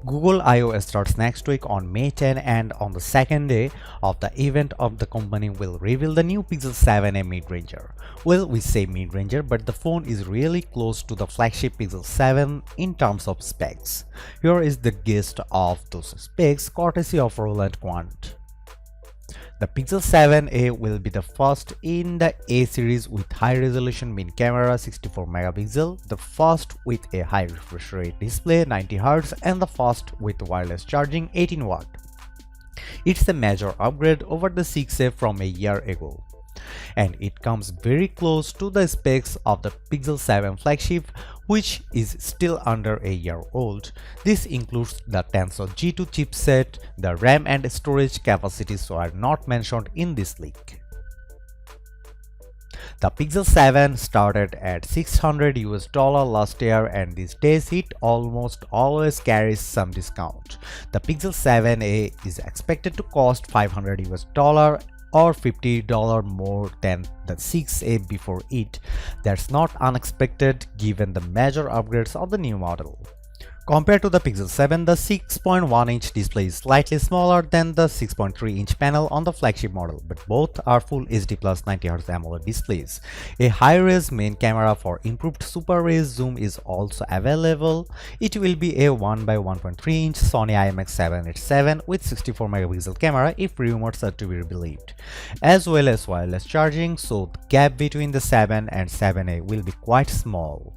Google I/O starts next week on May 10, and on the second day of the event the company will reveal the new Pixel 7a mid-ranger. Well, we say mid-ranger, but the phone is really close to the flagship Pixel 7 in terms of specs. Here is the gist of those specs courtesy of Roland Quant. The Pixel 7a will be the first in the A series with high-resolution main camera 64 megapixel, the first with a high refresh rate display 90Hz, and the first with wireless charging 18 watt. It's a major upgrade over the 6a from a year ago, and it comes very close to the specs of the Pixel 7 flagship, which is still under a year old. This includes the Tensor G2 chipset. The RAM and storage capacities are not mentioned in this leak. The Pixel 7 started at $600 last year, and these days it almost always carries some discount. The Pixel 7a is expected to cost $500 or $50 more than the 6a before it. That's not unexpected given the major upgrades of the new model. Compared to the Pixel 7, the 6.1-inch display is slightly smaller than the 6.3-inch panel on the flagship model, but both are Full HD Plus 90Hz AMOLED displays. A high-res main camera for improved Super Res zoom is also available. It will be a 1x1.3-inch Sony IMX787 with 64 megapixel camera if rumors are to be believed, as well as wireless charging, so the gap between the 7 and 7a will be quite small.